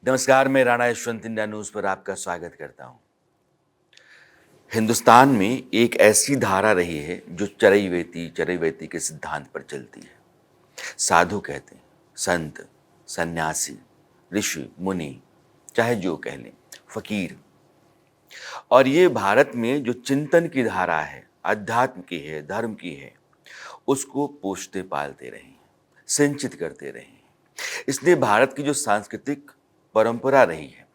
नमस्कार, मैं Rana Yashwant India news पर आपका स्वागत करता हूं। हिंदुस्तान में एक ऐसी धारा रही है जो चरैवेति के सिद्धांत पर चलती है। साधु कहते हैं, संत, सन्यासी, ऋषि, मुनि, चाहे जो कह लें, फकीर। और ये भारत में जो चिंतन की धारा है, अध्यात्म की है, धर्म की है, उसको पोषते पालते रहे हैं, सिंचित करते रहे हैं। इसलिए भारत की जो सांस्कृतिक परंपरा रही है,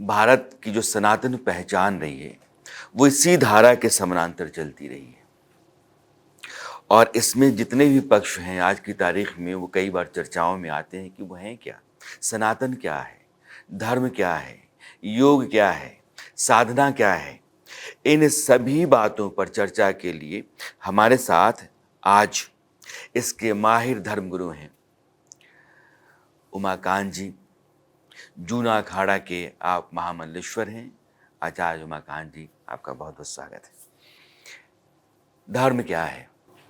भारत की जो सनातन पहचान रही है, वो इसी धारा के समानांतर चलती रही है। और इसमें जितने भी पक्ष हैं आज की तारीख में, वो कई बार चर्चाओं में आते हैं कि वो हैं क्या, सनातन क्या है, धर्म क्या है, योग क्या है, साधना क्या है। इन सभी बातों पर चर्चा के लिए हमारे साथ आज इसके माहिर धर्मगुरु हैं उमाकांत जी। जूना अखाड़ा के आप महामंडलेश्वर हैं। आचार्य उमाकांत जी, आपका बहुत बहुत स्वागत है। धर्म क्या है?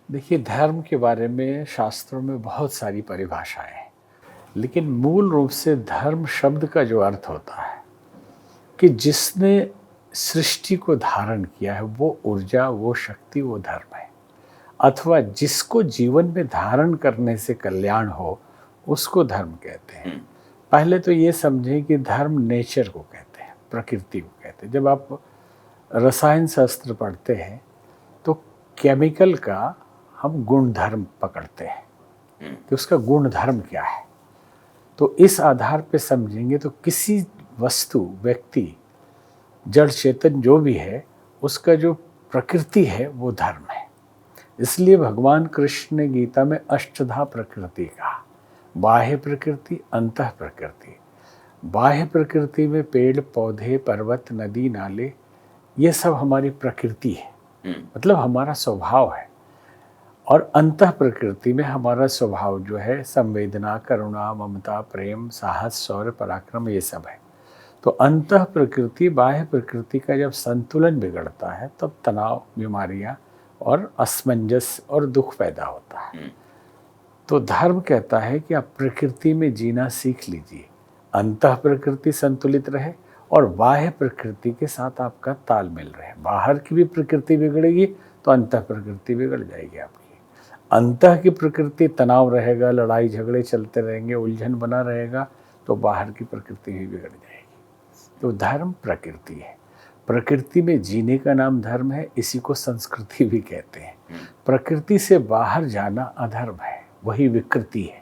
देखिए, धर्म के बारे में शास्त्रों में बहुत सारी परिभाषाएं हैं, लेकिन मूल रूप से धर्म शब्द का जो अर्थ होता है कि जिसने सृष्टि को धारण किया है, वो ऊर्जा, वो शक्ति, वो धर्म है। अथवा जिसको जीवन में धारण करने से कल्याण हो, उसको धर्म कहते हैं। पहले तो ये समझें कि धर्म नेचर को कहते हैं, प्रकृति को कहते हैं। जब आप रसायन शास्त्र पढ़ते हैं तो केमिकल का हम गुण धर्म पकड़ते हैं कि उसका गुण धर्म क्या है। तो इस आधार पे समझेंगे तो किसी वस्तु, व्यक्ति, जड़ चेतन जो भी है, उसका जो प्रकृति है वो धर्म है। इसलिए भगवान कृष्ण ने गीता में अष्टधा प्रकृति कहा, बाह्य प्रकृति, अंतः प्रकृति। बाह्य प्रकृति में पेड़ पौधे, पर्वत, नदी, नाले, ये सब हमारी प्रकृति है, मतलब हमारा स्वभाव है। और अंतः प्रकृति में हमारा स्वभाव जो है संवेदना, करुणा, ममता, प्रेम, साहस, शौर्य, पराक्रम, ये सब है। तो अंतः प्रकृति बाह्य प्रकृति का जब संतुलन बिगड़ता है, तब तनाव, बीमारियां और असमंजस और दुख पैदा होता है। तो धर्म कहता है कि आप प्रकृति में जीना सीख लीजिए, अंतः प्रकृति संतुलित रहे और बाह्य प्रकृति के साथ आपका तालमेल रहे। बाहर की भी प्रकृति बिगड़ेगी तो अंतः प्रकृति बिगड़ जाएगी आपकी। अंतः की प्रकृति तनाव रहेगा, लड़ाई झगड़े चलते रहेंगे, उलझन बना रहेगा, तो बाहर की प्रकृति भी बिगड़ जाएगी। तो धर्म प्रकृति है, प्रकृति में जीने का नाम धर्म है। इसी को संस्कृति भी कहते हैं। प्रकृति से बाहर जाना अधर्म है, वही विकृति है।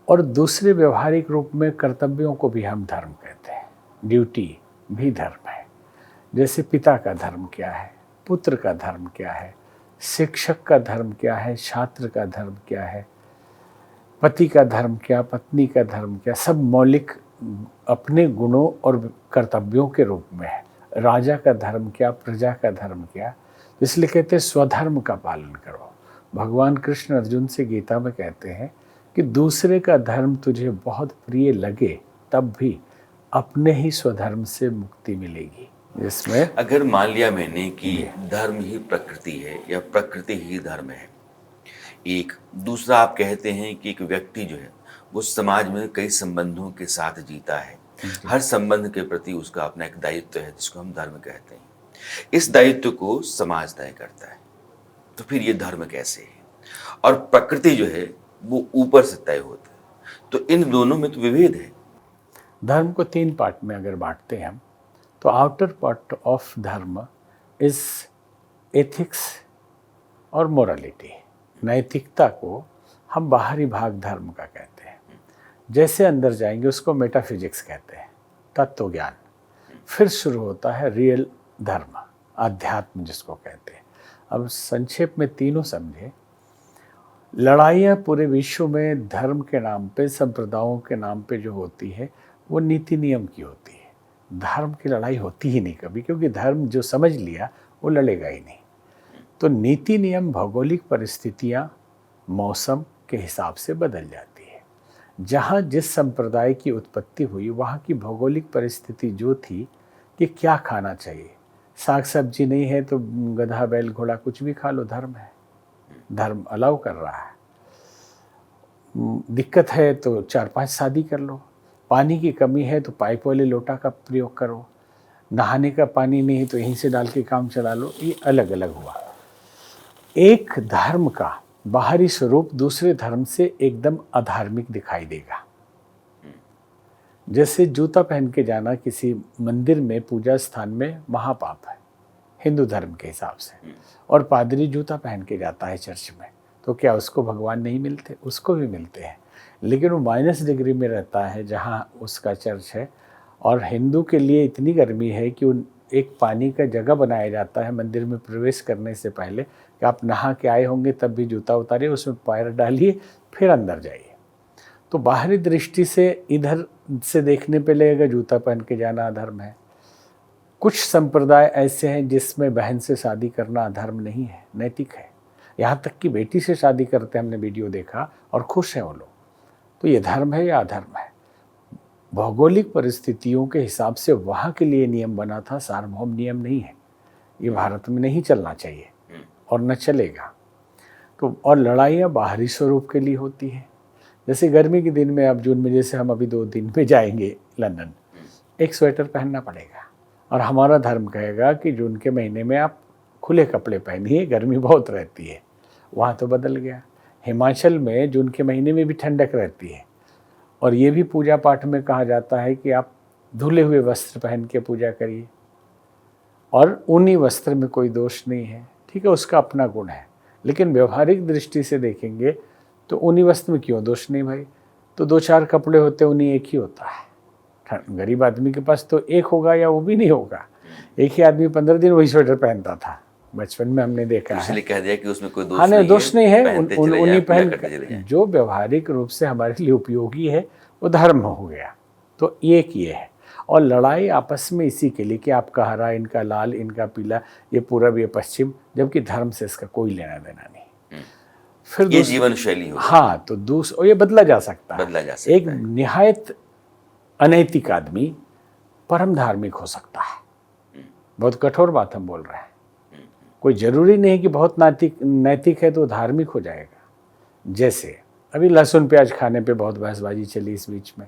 और दूसरे व्यवहारिक रूप में कर्तव्यों को भी हम धर्म कहते हैं। ड्यूटी भी धर्म है। जैसे पिता का धर्म क्या है, पुत्र का धर्म क्या है, शिक्षक का धर्म क्या है, छात्र का धर्म क्या है, पति का धर्म क्या, पत्नी का धर्म क्या, सब मौलिक अपने गुणों और कर्तव्यों के रूप में है। राजा का धर्म क्या, प्रजा का धर्म क्या, इसलिए कहते हैं स्वधर्म का पालन करो। भगवान कृष्ण अर्जुन से गीता में कहते हैं कि दूसरे का धर्म तुझे बहुत प्रिय लगे, तब भी अपने ही स्वधर्म से मुक्ति मिलेगी। जिसमें अगर मान लिया मैंने कि धर्म ही प्रकृति है या प्रकृति ही धर्म है, एक दूसरा आप कहते हैं कि एक व्यक्ति जो है वो समाज में कई संबंधों के साथ जीता है, हर संबंध के प्रति उसका अपना एक दायित्व है जिसको हम धर्म कहते हैं। इस दायित्व को समाज तय करता है, तो फिर ये धर्म कैसे है? और प्रकृति जो है वो ऊपर से तय होता है, तो इन दोनों में तो विभेद है। धर्म को 3 पार्ट में अगर बांटते हैं हम, तो आउटर पार्ट ऑफ धर्म इज एथिक्स और मोरालिटी। नैतिकता को हम बाहरी भाग धर्म का कहते हैं। जैसे अंदर जाएंगे उसको मेटाफिजिक्स कहते हैं, तत्व ज्ञान। फिर शुरू होता है रियल धर्म, अध्यात्म जिसको कहते हैं। अब संक्षेप में तीनों समझे। लड़ाइयाँ पूरे विश्व में धर्म के नाम पे, संप्रदायों के नाम पे जो होती है, वो नीति नियम की होती है। धर्म की लड़ाई होती ही नहीं कभी, क्योंकि धर्म जो समझ लिया वो लड़ेगा ही नहीं। तो नीति नियम भौगोलिक परिस्थितियाँ, मौसम के हिसाब से बदल जाती है। जहाँ जिस संप्रदाय की उत्पत्ति हुई, वहाँ की भौगोलिक परिस्थिति जो थी कि क्या खाना चाहिए, साग सब्जी नहीं है तो गधा बैल घोड़ा कुछ भी खा लो, धर्म है, धर्म अलाउ कर रहा है। दिक्कत है तो 4-5 शादी कर लो। पानी की कमी है तो पाइप वाले लोटा का प्रयोग करो, नहाने का पानी नहीं है तो यहीं से डाल के काम चला लो। ये अलग अलग हुआ। एक धर्म का बाहरी स्वरूप दूसरे धर्म से एकदम अधार्मिक दिखाई देगा। जैसे जूता पहन के जाना किसी मंदिर में, पूजा स्थान में महापाप है हिंदू धर्म के हिसाब से, और पादरी जूता पहन के जाता है चर्च में, तो क्या उसको भगवान नहीं मिलते? उसको भी मिलते हैं, लेकिन वो माइनस डिग्री में रहता है जहाँ उसका चर्च है। और हिंदू के लिए इतनी गर्मी है कि उन एक पानी का जगह बनाया जाता है मंदिर में प्रवेश करने से पहले कि आप नहा के आए होंगे तब भी जूता उतारिए, उसमें पैर डालिए, फिर अंदर जाइए। तो बाहरी दृष्टि से इधर से देखने पे लगेगा जूता पहन के जाना अधर्म है। कुछ संप्रदाय ऐसे हैं जिसमें बहन से शादी करना अधर्म नहीं है, नैतिक है। यहाँ तक कि बेटी से शादी करते हमने वीडियो देखा और खुश हैं वो लोग। तो ये धर्म है या अधर्म है? भौगोलिक परिस्थितियों के हिसाब से वहाँ के लिए नियम बना था, सार्वभौम नियम नहीं है। ये भारत में नहीं चलना चाहिए और न चलेगा। तो और लड़ाइयाँ बाहरी स्वरूप के लिए होती हैं। जैसे गर्मी के दिन में, अब जून में, जैसे हम अभी 2 दिन में जाएंगे लंदन, एक स्वेटर पहनना पड़ेगा। और हमारा धर्म कहेगा कि जून के महीने में आप खुले कपड़े पहनिए, गर्मी बहुत रहती है। वहाँ तो बदल गया। हिमाचल में जून के महीने में भी ठंडक रहती है, और ये भी पूजा पाठ में कहा जाता है कि आप धुले हुए वस्त्र पहन के पूजा करिए, और ऊनी वस्त्र में कोई दोष नहीं है, ठीक है, उसका अपना गुण है। लेकिन व्यवहारिक दृष्टि से देखेंगे तो ऊनी वस्त्र में क्यों दोष नहीं भाई? तो 2-4 कपड़े होते, ऊनी एक ही होता है। गरीब आदमी के पास तो एक होगा या वो भी नहीं होगा। एक ही आदमी 15 दिन वही स्वेटर पहनता था, बचपन में हमने देखा है। इसलिए कह दिया कि उसमें कोई दोष हाँ, नहीं है, दोष नहीं है, उन्हीं पहन पहन जो व्यवहारिक रूप से हमारे लिए उपयोगी है वो धर्म हो गया। तो एक ये है। और लड़ाई आपस में इसी के लिए कि आपका हरा, इनका लाल, इनका पीला, ये पूरब, ये पश्चिम, जबकि धर्म से इसका कोई लेना देना नहीं। फिर ये जीवन शैली हो। हाँ, तो और ये बदला जा सकता है। बदला जा सकता एक निहायत अनैतिक आदमी परम धार्मिक हो सकता है। बहुत कठोर बात हम बोल रहे हैं। कोई जरूरी नहीं कि बहुत नैतिक है तो धार्मिक हो जाएगा। जैसे अभी लहसुन प्याज खाने पे बहुत बहसबाजी चली इस बीच में।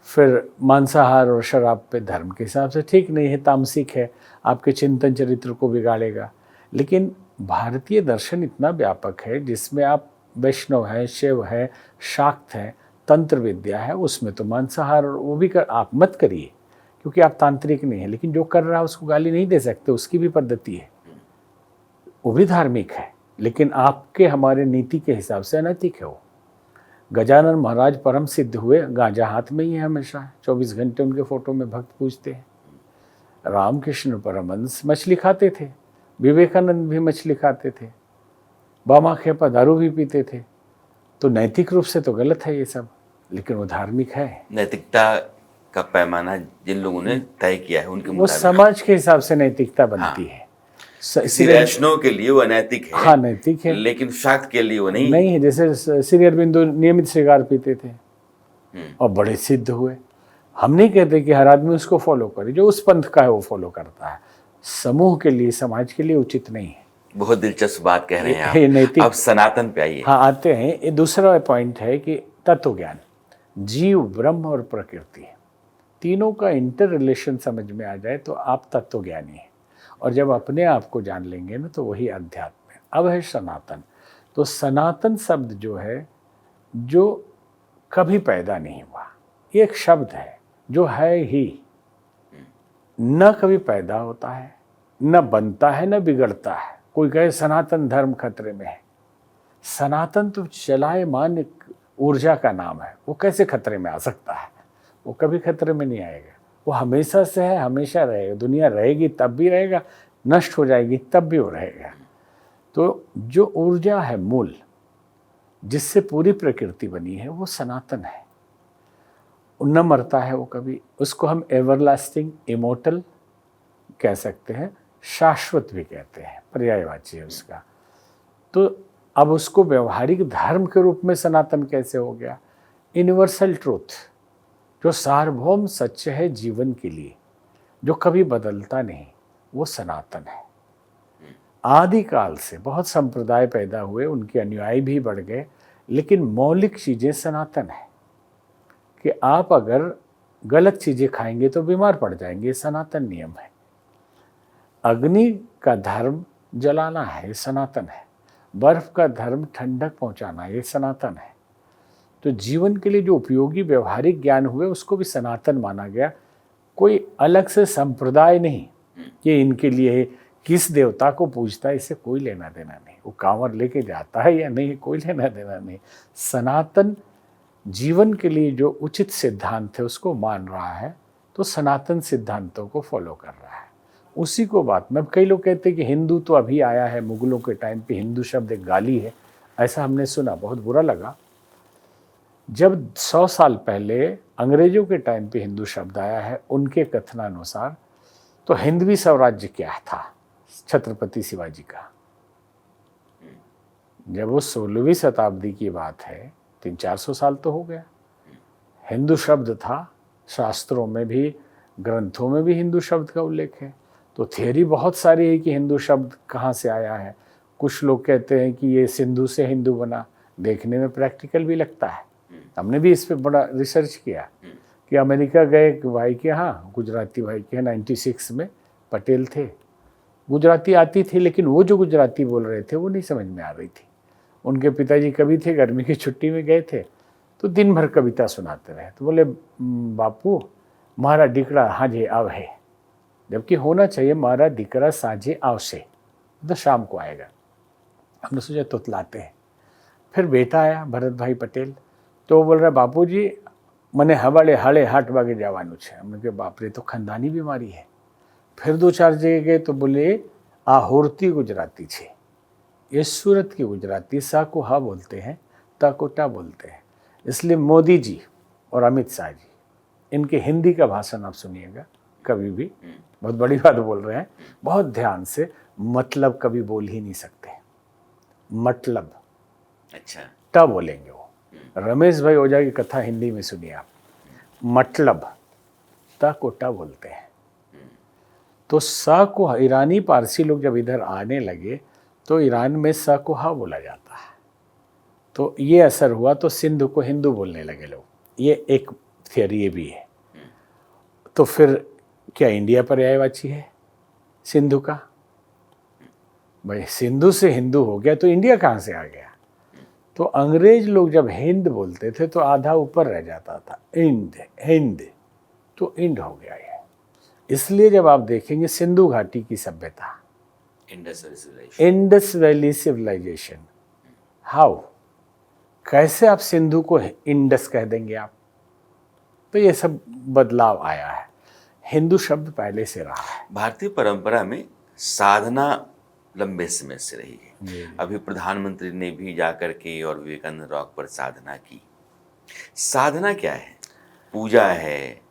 फिर मांसाहार और शराब पे धर्म के हिसाब से ठीक नहीं है, तामसिक है, आपके चिंतन चरित्र को बिगाड़ेगा। लेकिन भारतीय दर्शन इतना व्यापक है जिसमें आप वैष्णव है, शैव है, शाक्त है, तंत्र विद्या है, उसमें तो मांसाहार वो भी आप मत करिए क्योंकि आप तांत्रिक नहीं है। लेकिन जो कर रहा है उसको गाली नहीं दे सकते, उसकी भी पद्धति है, वो भी धार्मिक है, लेकिन आपके हमारे नीति के हिसाब से अनैतिक है वो। गजानन महाराज परम सिद्ध हुए, गांजा हाथ में ही है हमेशा, 24 घंटे उनके फोटो में भक्त पूजते हैं। रामकृष्ण परमहंस मछली खाते थे, विवेकानंद भी मछली खाते थे, बामा खेपा दारू भी पीते थे। तो नैतिक रूप से तो गलत है ये सब, लेकिन वो धार्मिक है। नैतिकता का पैमाना जिन लोगों ने तय किया है उनके वो समाज के हिसाब से नैतिकता बनती है। वैष्णव के लिए वो अनैतिक है। हाँ, नैतिक है, लेकिन शाक्त के लिए वो नहीं है। जैसे श्री अरविंदो नियमित सिगार पीते थे और बड़े सिद्ध हुए। हम नहीं कहते कि हर आदमी उसको फॉलो करे, जो उस पंथ का है वो फॉलो करता है। समूह के लिए, समाज के लिए उचित नहीं है। बहुत दिलचस्प बात कह रहे हैं आप। अब सनातन पे आइए। हाँ, आते हैं। ये दूसरा पॉइंट है कि तत्व ज्ञान, जीव, ब्रह्म और प्रकृति, तीनों का इंटर रिलेशन समझ में आ जाए तो आप तत्व ज्ञानी हैं। और जब अपने आप को जान लेंगे ना तो वही अध्यात्म है। अब है सनातन। तो सनातन शब्द जो है, जो कभी पैदा नहीं हुआ, ये एक शब्द है जो है ही, न कभी पैदा होता है, न बनता है, न बिगड़ता है। कोई कहे सनातन धर्म खतरे में है, सनातन तो चलायमान ऊर्जा का नाम है, वो कैसे खतरे में आ सकता है? वो कभी खतरे में नहीं आएगा, वो हमेशा से है, हमेशा रहेगा। दुनिया रहेगी तब भी रहेगा, नष्ट हो जाएगी तब भी वो रहेगा। तो जो ऊर्जा है मूल, जिससे पूरी प्रकृति बनी है, वो सनातन है, न मरता है वो कभी। उसको हम एवरलास्टिंग, इमोर्टल कह सकते हैं, शाश्वत भी कहते हैं, पर्यायवाची है उसका। तो अब उसको व्यवहारिक धर्म के रूप में सनातन कैसे हो गया? यूनिवर्सल ट्रूथ, जो सार्वभौम सत्य है जीवन के लिए, जो कभी बदलता नहीं, वो सनातन है। आदिकाल से बहुत संप्रदाय पैदा हुए, उनके अनुयायी भी बढ़ गए, लेकिन मौलिक चीज़ें सनातन है। कि आप अगर गलत चीज़ें खाएंगे तो बीमार पड़ जाएंगे, ये सनातन नियम है। अग्नि का धर्म जलाना है, ये सनातन है। बर्फ का धर्म ठंडक पहुंचाना, ये सनातन है। तो जीवन के लिए जो उपयोगी व्यवहारिक ज्ञान हुए उसको भी सनातन माना गया। कोई अलग से संप्रदाय नहीं कि इनके लिए किस देवता को पूजता है, इससे कोई लेना देना नहीं। वो कांवर लेके जाता है या नहीं, कोई लेना देना नहीं। सनातन जीवन के लिए जो उचित सिद्धांत है उसको मान रहा है, तो सनातन सिद्धांतों को फॉलो कर रहा है। उसी को बात में कई लोग कहते हैं कि हिंदू तो अभी आया है, मुगलों के टाइम पे हिंदू शब्द एक गाली है, ऐसा हमने सुना, बहुत बुरा लगा। जब 100 साल पहले अंग्रेजों के टाइम पे हिंदू शब्द आया है, उनके कथनानुसार तो हिंदवी स्वराज्य क्या था, छत्रपति शिवाजी का। जब वो 16वीं शताब्दी की बात है, 300-400 साल तो हो गया। हिंदू शब्द था, शास्त्रों में भी ग्रंथों में भी हिंदू शब्द का उल्लेख है। तो थियरी बहुत सारी है कि हिंदू शब्द कहाँ से आया है। कुछ लोग कहते हैं कि ये सिंधु से हिंदू बना, देखने में प्रैक्टिकल भी लगता है। हमने भी इस पे बड़ा रिसर्च किया कि अमेरिका गए एक भाई के यहाँ, गुजराती भाई के यहाँ, 96 में पटेल थे। गुजराती आती थी, लेकिन वो जो गुजराती बोल रहे थे वो नहीं समझ में आ रही थी। उनके पिताजी कवि थे, गर्मी की छुट्टी में गए थे, तो दिन भर कविता सुनाते रहे। तो बोले, बापू मारा दीकरा हाजे आव है, जबकि होना चाहिए मारा दीकरा साझे आवसे, तो शाम को आएगा। हमने सोचा तुतलाते हैं। फिर बेटा आया भरत भाई पटेल, तो वो बोल रहा, बापू जी મને હવાલે હાલે 8 વાગે જવાનું છે। हमने कहा बाप रे, तो खानदानी बीमारी है। फिर 2-4 जगह गए तो बोले आ होरती गुजराती छे, ये सूरत की गुजराती, सा को हा बोलते हैं, ता को टा बोलते हैं। इसलिए मोदी जी और अमित शाह जी, इनके हिंदी का भाषण आप सुनिएगा कभी भी, बहुत बड़ी बात बोल रहे हैं, बहुत ध्यान से, मतलब कभी बोल ही नहीं सकते, मतलब अच्छा टा बोलेंगे वो। रमेश भाई ओझा की कथा हिंदी में सुनिए आप, मतलब ता को टा बोलते हैं। तो सा को ईरानी पारसी लोग जब इधर आने लगे तो ईरान में सा को हा बोला जाता है, तो ये असर हुआ, तो सिंधु को हिंदू बोलने लगे लोग। ये एक थियरी ये भी है। तो फिर क्या इंडिया पर्यायवाची है सिंधु का? भाई सिंधु से हिंदू हो गया तो इंडिया कहाँ से आ गया? तो अंग्रेज लोग जब हिंद बोलते थे तो आधा ऊपर रह जाता था, इंड, हिंद, तो इंड हो गया ये। इसलिए जब आप देखेंगे सिंधु घाटी की सभ्यता, इंडस वैली सिविलाइजेशन, हाउ, कैसे आप सिंधु को इंडस कह देंगे आप? तो ये सब बदलाव आया है। हिंदू शब्द पहले से रहा है। भारतीय परंपरा में साधना लंबे समय से रही है। अभी प्रधानमंत्री ने भी जाकर के और विवेकानंद रॉक पर साधना की। साधना क्या है? पूजा है,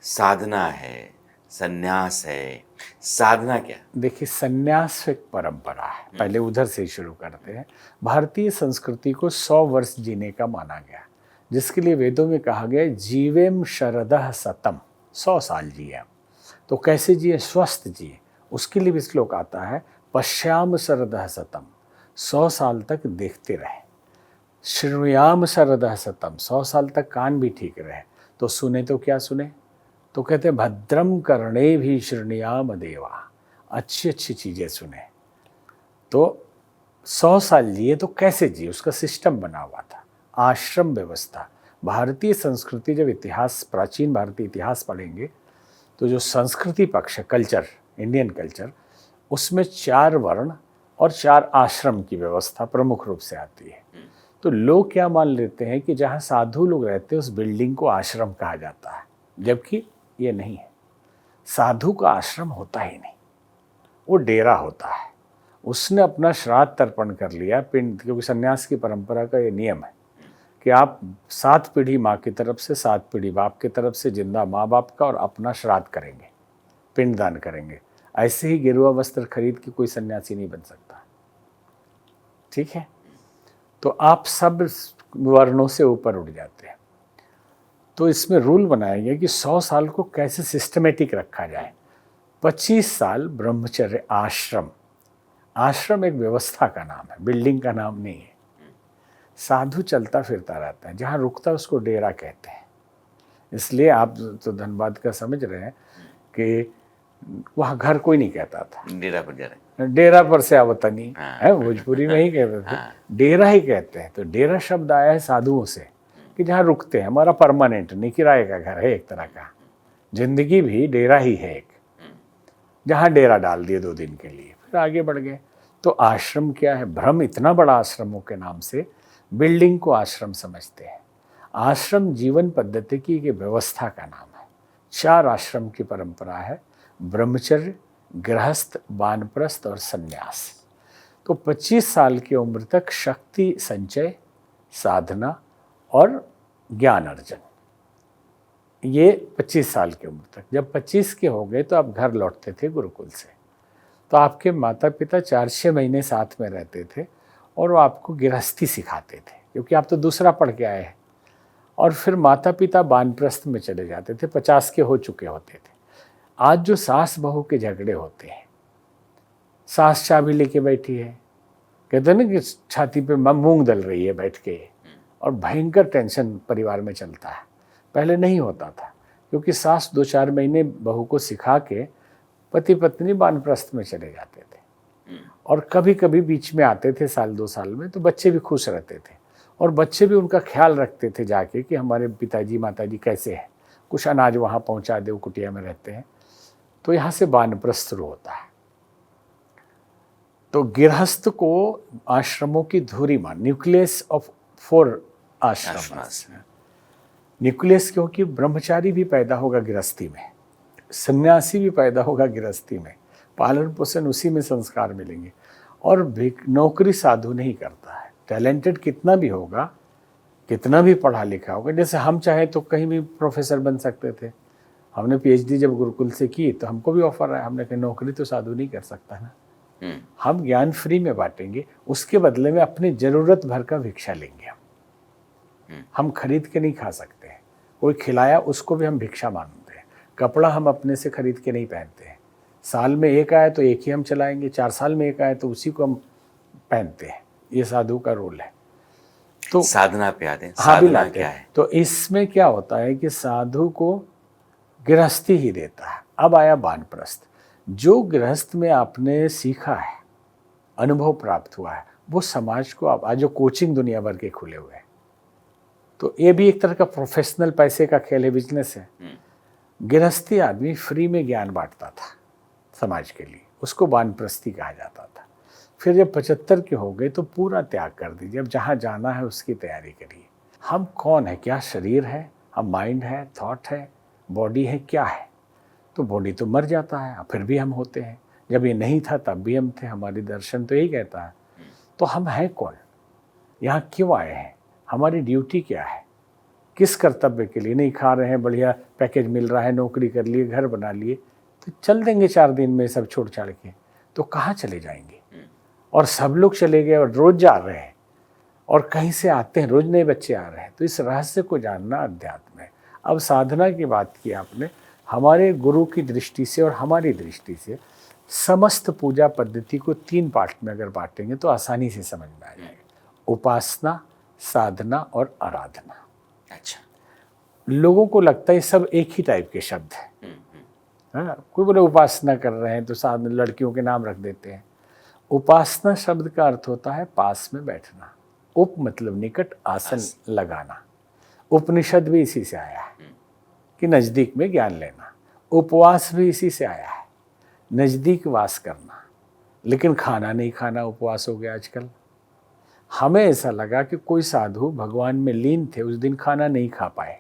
साधना है, सन्यास है, साधना क्या? देखिए, सन्यास एक परंपरा है, पहले उधर से शुरू करते हैं। भारतीय संस्कृति को 100 वर्ष जीने का माना गया, जिसके लिए वेदों में कहा गया जीवेम शरदः शतम, 100 साल जिए। तो कैसे जिए? स्वस्थ जिए। उसके लिए भी श्लोक आता है, पश्याम शरदः शतम, 100 साल तक देखते रहे। श्रृणुयाम शरदः शतम, 100 साल तक कान भी ठीक रहे। तो सुने तो क्या सुने? तो कहते हैं भद्रम कर्णे भी शृणुयाम देवा, अच्छी अच्छी चीज़ें सुने। तो 100 साल जिए तो कैसे जिए? उसका सिस्टम बना हुआ था, आश्रम व्यवस्था। भारतीय संस्कृति, जब इतिहास, प्राचीन भारतीय इतिहास पढ़ेंगे तो जो संस्कृति पक्ष है, कल्चर, इंडियन कल्चर, उसमें 4 वर्ण और 4 आश्रम की व्यवस्था प्रमुख रूप से आती है। तो लोग क्या मान लेते हैं कि जहाँ साधु लोग रहते हैं उस बिल्डिंग को आश्रम कहा जाता है, जबकि ये नहीं है। साधु का आश्रम होता ही नहीं, वो डेरा होता है। उसने अपना श्राद्ध तर्पण कर लिया, पिंड, क्योंकि सन्यास की परंपरा का ये नियम है कि आप 7 पीढ़ी माँ की तरफ से, 7 पीढ़ी बाप की तरफ से, जिंदा माँ बाप का, और अपना श्राद्ध करेंगे, पिंडदान करेंगे। ऐसे ही गेरुआ वस्त्र खरीद के कोई सन्यासी नहीं बन सकता, ठीक है? तो आप सब वर्णों से ऊपर उठ जाते हैं। तो इसमें रूल बनाया गया कि 100 साल को कैसे सिस्टमेटिक रखा जाए। 25 साल ब्रह्मचर्य आश्रम, आश्रम एक व्यवस्था का नाम है, बिल्डिंग का नाम नहीं है। साधु चलता फिरता रहता है, जहाँ रुकता है उसको डेरा कहते हैं। इसलिए आप तो धनबाद का समझ रहे हैं कि वहाँ घर कोई नहीं कहता था, डेरा पर जा रहे डेरा पर से आवतनी हाँ। है, भोजपुरी में ही कहते थे, हाँ। डेरा ही कहते हैं। तो डेरा शब्द आया है साधुओं से कि जहाँ रुकते हैं, हमारा परमानेंट नहीं, किराए का घर है एक तरह का। जिंदगी भी डेरा ही है एक, जहाँ डेरा डाल दिए 2 दिन के लिए, फिर आगे बढ़ गए। तो आश्रम क्या है? भ्रम इतना बड़ा आश्रमों के नाम से, बिल्डिंग को आश्रम समझते हैं। आश्रम जीवन पद्धति की व्यवस्था का नाम है। 4 आश्रम की परंपरा है, ब्रह्मचर्य, गृहस्थ, वानप्रस्थ और सन्यास। तो 25 साल की उम्र तक शक्ति संचय, साधना और ज्ञान अर्जन, ये 25 साल की उम्र तक। जब 25 के हो गए तो आप घर लौटते थे गुरुकुल से, तो आपके माता पिता 4-6 महीने साथ में रहते थे और वो आपको गृहस्थी सिखाते थे, क्योंकि आप तो दूसरा पढ़ के आए हैं। और फिर माता पिता वानप्रस्थ में चले जाते थे, 50 के हो चुके होते थे। आज जो सास बहू के झगड़े होते हैं, सास चाबी लेके बैठी है, कहते हैं ना कि छाती पे मूंग दल रही है बैठ के, और भयंकर टेंशन परिवार में चलता है। पहले नहीं होता था, क्योंकि सास 2-4 महीने बहू को सिखा के पति पत्नी वानप्रस्थ में चले जाते थे, और कभी कभी बीच में आते थे 1-2 साल में, तो बच्चे भी खुश रहते थे और बच्चे भी उनका ख्याल रखते थे जाके कि हमारे पिताजी माताजी कैसे हैं, कुछ अनाज वहाँ पहुँचा दे, कुटिया में रहते हैं। तो यहाँ से वानप्रस्थ शुरू होता है। तो गृहस्थ को आश्रमों की धुरी मान, न्यूक्लियस ऑफ 4 आश्रम। न्यूक्लियस क्योंकि ब्रह्मचारी भी पैदा होगा गृहस्थी में, सन्यासी भी पैदा होगा गृहस्थी में, पालन पोषण उसी में संस्कार मिलेंगे। और नौकरी साधु नहीं करता है, टैलेंटेड कितना भी होगा, कितना भी पढ़ा लिखा होगा। जैसे हम चाहे तो कहीं भी प्रोफेसर बन सकते थे। हमने PhD जब गुरुकुल से की तो हमको भी ऑफर आया, हमने कहा नौकरी तो साधु नहीं कर सकता ना, हम ज्ञान फ्री में बांटेंगे, उसके बदले में अपनी जरूरत भर का भिक्षा लेंगे। हम खरीद के नहीं खा सकते हैं, कोई खिलाया उसको भी हम भिक्षा मांगते हैं। कपड़ा हम अपने से खरीद के नहीं पहनते हैं, साल में एक आए तो एक ही हम चलाएंगे, 4 साल में एक आए तो उसी को हम पहनते हैं। ये साधु का रोल है। तो साधना पे आते हैं, हाँ, साधना क्या है? तो इसमें क्या होता है कि साधु को गृहस्थी ही देता है। अब आया वानप्रस्थ। जो गृहस्थ में आपने सीखा है, अनुभव प्राप्त हुआ है, वो समाज को आप, आज जो कोचिंग दुनिया भर के खुले हुए हैं, तो ये भी एक तरह का प्रोफेशनल पैसे का खेल है, बिजनेस है। गृहस्थी आदमी फ्री में ज्ञान बांटता था समाज के लिए, उसको वानप्रस्थी कहा जाता था। फिर जब 75 के हो गए तो पूरा त्याग कर दीजिए, अब जहाँ जाना है उसकी तैयारी करिए। हम कौन है? क्या शरीर है? हम माइंड है, थॉट है, बॉडी है, क्या है? तो बॉडी तो मर जाता है, फिर भी हम होते हैं। जब ये नहीं था तब भी हम थे, हमारी दर्शन तो यही कहता है। तो हम हैं कौन? यहाँ क्यों आए हैं? हमारी ड्यूटी क्या है? किस कर्तव्य के लिए? नहीं खा रहे हैं, बढ़िया पैकेज मिल रहा है, नौकरी कर लिए, घर बना लिए, तो चल देंगे 4 दिन में सब छोड़ छाड़ के, तो कहाँ चले जाएंगे? और सब लोग चले गए और रोज जा रहे हैं, और कहीं से आते हैं, रोज नए बच्चे आ रहे हैं। तो इस रहस्य को जानना अध्यात्म है। अब साधना की बात की आपने, हमारे गुरु की दृष्टि से और हमारी दृष्टि से समस्त पूजा पद्धति को 3 पार्ट में अगर बांटेंगे तो आसानी से समझ में आ जाएगा। उपासना, साधना और आराधना। अच्छा, लोगों को लगता है सब एक ही टाइप के शब्द हैं। हाँ, कोई बोले उपासना कर रहे हैं तो साधना, लड़कियों के नाम रख देते हैं। उपासना शब्द का अर्थ होता है पास में बैठना। उप मतलब निकट, आसन लगाना। उपनिषद भी इसी से आया है कि नजदीक में ज्ञान लेना। उपवास भी इसी से आया है, नजदीक वास करना। लेकिन खाना नहीं खाना उपवास हो गया आजकल। हमें ऐसा लगा कि कोई साधु भगवान में लीन थे, उस दिन खाना नहीं खा पाए,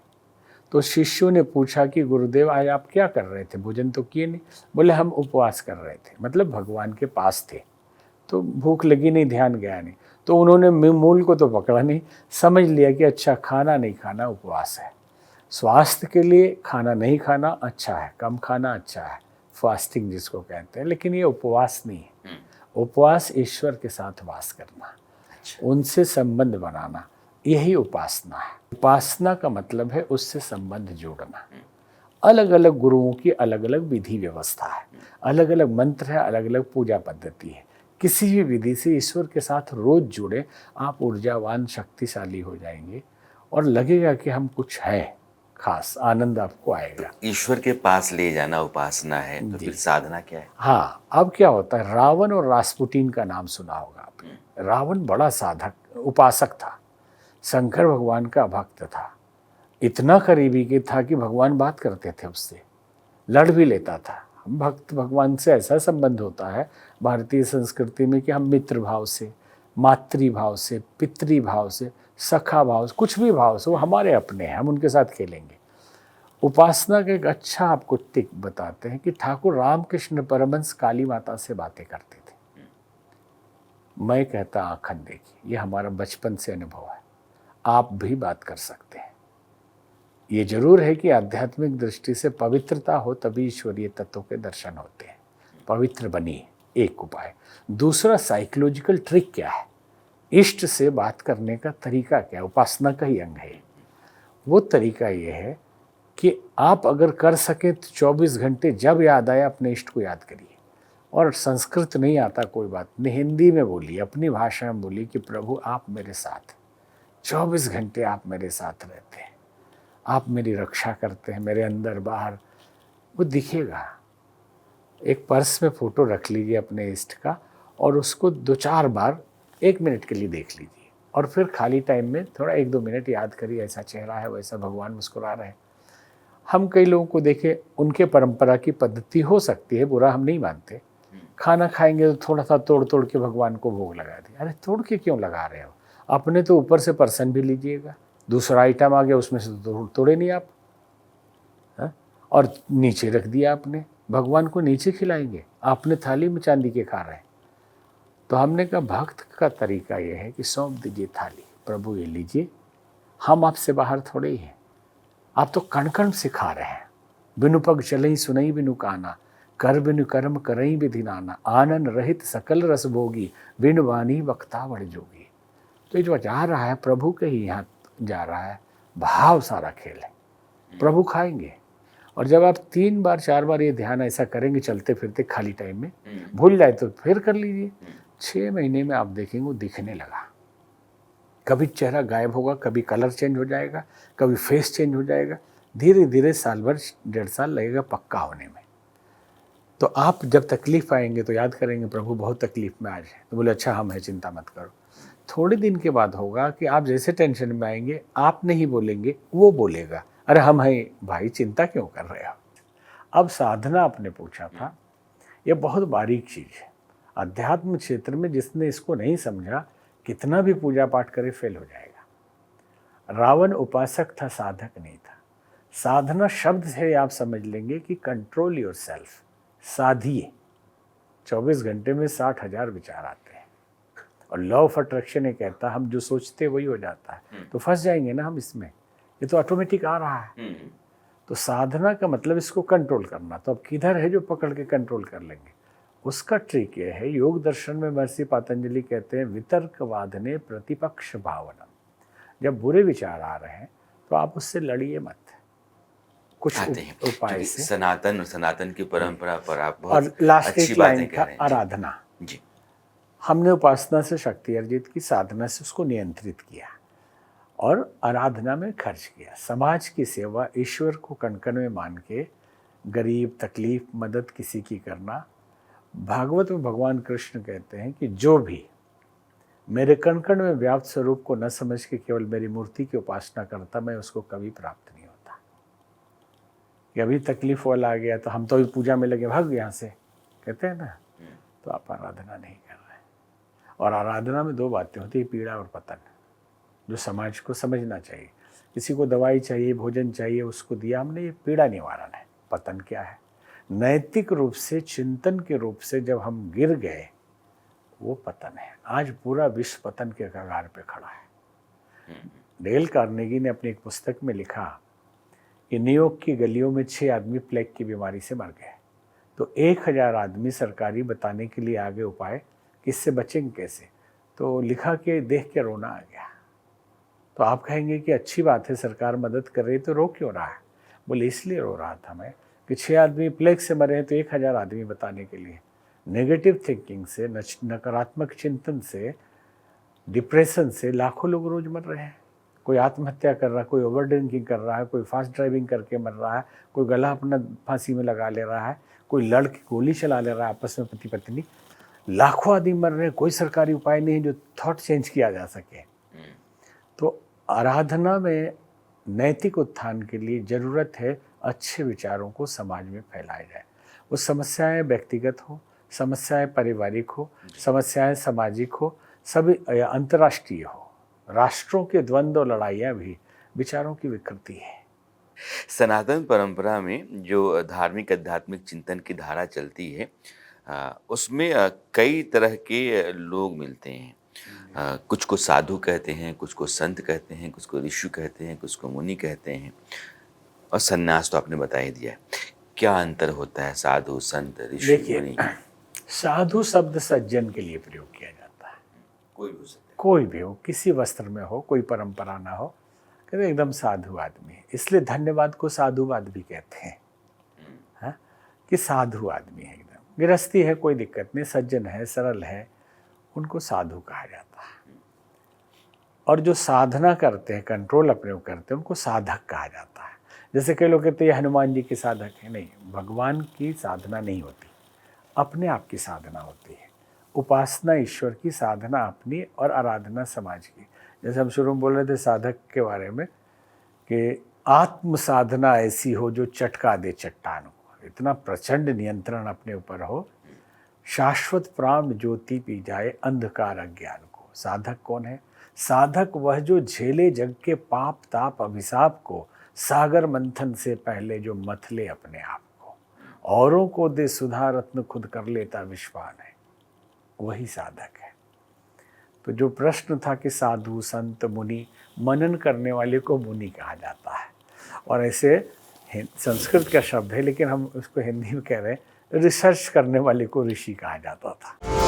तो शिष्यों ने पूछा कि गुरुदेव आज आप क्या कर रहे थे, भोजन तो किए नहीं? बोले हम उपवास कर रहे थे, मतलब भगवान के पास थे, तो भूख लगी नहीं, ध्यान गया नहीं। तो उन्होंने मूल को तो पकड़ा नहीं, समझ लिया कि अच्छा खाना नहीं खाना उपवास है। स्वास्थ्य के लिए खाना नहीं खाना अच्छा है, कम खाना अच्छा है, फास्टिंग जिसको कहते हैं, लेकिन ये उपवास नहीं है। उपवास ईश्वर के साथ वास करना, उनसे संबंध बनाना, यही उपासना है। उपासना का मतलब है उससे संबंध जोड़ना। अलग अलग गुरुओं की अलग अलग विधि व्यवस्था है, अलग अलग मंत्र है, अलग अलग पूजा पद्धति है। किसी भी विधि से ईश्वर के साथ रोज जुड़े, आप ऊर्जावान शक्तिशाली हो जाएंगे और लगेगा कि हम कुछ है, खास आनंद आपको आएगा। ईश्वर के पास ले जाना उपासना है, तो फिर साधना क्या है? हाँ, अब क्या होता है, रावण और रास्पुटीन का नाम सुना होगा आपने। रावण बड़ा साधक उपासक था, शंकर भगवान का भक्त था, इतना करीबी के था कि भगवान बात करते थे उससे, लड़ भी लेता था। हम भक्त भगवान से ऐसा संबंध होता है भारतीय संस्कृति में कि हम मित्र भाव से, मातृ भाव से, पितृ भाव से, सखा भाव से, कुछ भी भाव से वो हमारे अपने हैं, हम उनके साथ खेलेंगे। उपासना का एक अच्छा आपको टिक बताते हैं कि ठाकुर रामकृष्ण परमहंस काली माता से बातें करते थे। मैं कहता आँखन देखी, ये हमारा बचपन से अनुभव है, आप भी बात कर सकते हैं। ये जरूर है कि आध्यात्मिक दृष्टि से पवित्रता हो तभी ईश्वरीय तत्वों के दर्शन होते हैं। पवित्र बनिए, एक उपाय। दूसरा, साइकोलॉजिकल ट्रिक क्या है, इष्ट से बात करने का तरीका क्या है, उपासना का ही अंग है। वो तरीका ये है कि आप अगर कर सकें तो 24 घंटे जब याद आए अपने इष्ट को याद करिए। और संस्कृत नहीं आता कोई बात नहीं, हिंदी में बोलिए, अपनी भाषा में बोलिए कि प्रभु आप मेरे साथ, 24 घंटे आप मेरे साथ रहते हैं, आप मेरी रक्षा करते हैं, मेरे अंदर बाहर। वो दिखेगा। एक पर्स में फ़ोटो रख लीजिए अपने इष्ट का और उसको 2-4 बार 1 मिनट के लिए देख लीजिए और फिर खाली टाइम में थोड़ा 1-2 मिनट याद करिए, ऐसा चेहरा है, वैसा भगवान मुस्कुरा रहे हैं। हम कई लोगों को देखें, उनके परंपरा की पद्धति हो सकती है, बुरा हम नहीं मानते। खाना खाएंगे तो थोड़ा सा तोड़ तोड़ के भगवान को भोग लगा दिया। अरे तोड़ के क्यों लगा रहे हो, अपने तो ऊपर से पर्सन भी लीजिएगा, दूसरा आइटम आ गया उसमें से तो तोड़े नहीं आप, हा? और नीचे रख दिया आपने, भगवान को नीचे खिलाएंगे, आपने थाली में चांदी के खा रहे हैं। तो हमने कहा भक्त का तरीका ये है कि सौंप दीजिए थाली, प्रभु ये लीजिए, हम आपसे बाहर थोड़े ही हैं, आप तो कण कण से खा रहे हैं। बिनु पग चलई सुनई बिनु काना, कर बिनु कर्म करई विधि नाना, आनन रहित सकल रस भोगी, बिनु वाणी वक्ता बड़ जोगी। तो ये जो जा रहा है प्रभु के ही यहाँ जा रहा है, भाव सारा खेल है, प्रभु खाएंगे। और जब आप 3 बार 4 बार ये ध्यान ऐसा करेंगे चलते फिरते खाली टाइम में, भूल जाए तो फिर कर लीजिए, 6 महीने में आप देखेंगे वो दिखने लगा। कभी चेहरा गायब होगा, कभी कलर चेंज हो जाएगा, कभी फेस चेंज हो जाएगा, धीरे धीरे साल भर 1.5 साल लगेगा पक्का होने में। तो आप जब तकलीफ आएंगे तो याद करेंगे प्रभु बहुत तकलीफ में आज है, तो बोले अच्छा हम है, चिंता मत करो। थोड़े दिन के बाद होगा कि आप जैसे टेंशन में आएंगे, आप नहीं बोलेंगे, वो बोलेगा, अरे हम हैं भाई, चिंता क्यों कर रहे हो। अब साधना आपने पूछा था, ये बहुत बारीक चीज़ है। अध्यात्म क्षेत्र में जिसने इसको नहीं समझा, कितना भी पूजा पाठ करे फेल हो जाएगा। रावण उपासक था, साधक नहीं था। साधना शब्द से आप समझ लेंगे कि कंट्रोल योर सेल्फ, साधिए। 24 घंटे में 60,000 विचार आते हैं और लॉ ऑफ अट्रैक्शन ये कहता है हम जो सोचते वही हो जाता है। तो फंस जाएंगे ना हम इसमें, ये तो ऑटोमेटिक आ रहा है। तो साधना का मतलब इसको कंट्रोल करना। तो अब किधर है जो पकड़ के कंट्रोल कर लेंगे, उसका ट्रिक ये है। योग दर्शन में महर्षि पतंजलि कहते हैं वितर्कवादने प्रतिपक्ष भावना। जब बुरे विचार आ रहे हैं तो आप उससे लड़िए मत, कुछ उपाय से। सनातन की परंपरा पर आप बहुत और लास्ट अच्छी एक बातें लाइन कह था, रहे हैं। आराधना। जी, हमने उपासना से शक्ति अर्जित की, साधना से उसको नियंत्रित किया और आराधना में खर्च किया। समाज की सेवा, ईश्वर को कण-कण में मान के गरीब, तकलीफ, मदद किसी की करना। भागवत में भगवान कृष्ण कहते हैं कि जो भी मेरे कण-कण में व्याप्त स्वरूप को न समझ के केवल मेरी मूर्ति की उपासना करता, मैं उसको कभी प्राप्त नहीं होता। कि अभी तकलीफ वाला आ गया तो हम तो अभी पूजा में लगे, भाग यहाँ से, कहते हैं ना, तो आप आराधना नहीं कर रहे हैं। और आराधना में 2 बातें होती है, पीड़ा और पतन, जो समाज को समझना चाहिए। किसी को दवाई चाहिए, भोजन चाहिए, उसको दिया हमने, ये पीड़ा निवारण है। पतन क्या है, नैतिक रूप से, चिंतन के रूप से जब हम गिर गए, वो पतन है। आज पूरा विश्व पतन के कगार पे खड़ा है। डेल कार्नेगी ने अपनी एक पुस्तक में लिखा कि न्यूयॉर्क की गलियों में 6 आदमी प्लेग की बीमारी से मर गए, तो 1000 आदमी सरकारी बताने के लिए आगे उपाय कि इससे बचेंगे कैसे। तो लिखा कि देख के रोना आ गया। तो आप कहेंगे कि अच्छी बात है, सरकार मदद कर रही है, तो रो क्यों रहा है। बोले इसलिए रो रहा था मैं कि 6 आदमी प्लेग से मरे हैं तो 1000 आदमी बताने के लिए। नेगेटिव थिंकिंग से, नकारात्मक चिंतन से, डिप्रेशन से लाखों लोग रोज मर रहे हैं। कोई आत्महत्या कर रहा है, कोई ओवर ड्रिंकिंग कर रहा है, कोई फास्ट ड्राइविंग करके मर रहा है, कोई गला अपना फांसी में लगा ले रहा है, कोई लड़की गोली चला ले रहा है आपस में पति पत्नी, लाखों आदमी मर रहे हैं, कोई सरकारी उपाय नहीं है जो थॉट चेंज किया जा सके। तो आराधना में नैतिक उत्थान के लिए ज़रूरत है अच्छे विचारों को समाज में फैलाया जाए। वो समस्याएं व्यक्तिगत हो, समस्याएं पारिवारिक हो, समस्याएं सामाजिक हो, सभी अंतर्राष्ट्रीय हो। राष्ट्रों के द्वंद्व और लड़ाइयाँ भी विचारों की विकृति है। सनातन परंपरा में जो धार्मिक आध्यात्मिक चिंतन की धारा चलती है उसमें कई तरह के लोग मिलते हैं। कुछ को साधु कहते हैं, कुछ को संत कहते हैं, कुछ को ऋषि कहते हैं, कुछ को मुनि कहते हैं, और सन्यास तो आपने बता ही दिया है। क्या अंतर होता है साधु, संत, ऋषि, मुनि? साधु शब्द सज्जन के लिए प्रयोग किया जाता है। कोई भी हो सकता है, कोई भी हो, किसी वस्त्र में हो, कोई परंपरा ना हो, कहते एकदम साधु आदमी है। इसलिए धन्यवाद को साधुवाद भी कहते हैं, हाँ, कि साधु आदमी है, एकदम गृहस्थी है, कोई दिक्कत नहीं, सज्जन है, सरल है, उनको साधु कहा जाता है। और जो साधना करते हैं, कंट्रोल अपने को करते हैं, उनको साधक कहा जाता है। जैसे कई लोग कहते हैं हनुमान जी के साधक हैं, नहीं, भगवान की साधना नहीं होती, अपने आप की साधना होती है। उपासना ईश्वर की, साधना अपनी, और आराधना समाज की। जैसे हम शुरू में बोल रहे थे साधक के बारे में कि आत्म साधना ऐसी हो जो चटका दे चट्टान को, इतना प्रचंड नियंत्रण अपने ऊपर हो, शाश्वत प्राण ज्योति पी जाए अंधकार अज्ञान को। साधक कौन है? साधक वह जो झेले जग के पाप ताप अभिशाप को, सागर मंथन से पहले जो मथले अपने आप को, औरों को दे सुधा रत्न खुद कर लेता विश्वान है, वही साधक है। तो जो प्रश्न था कि साधु संत मुनि, मनन करने वाले को मुनि कहा जाता है। और ऐसे संस्कृत का शब्द है, लेकिन हम उसको हिंदी में कह रहे हैं, रिसर्च करने वाले को ऋषि कहा जाता था।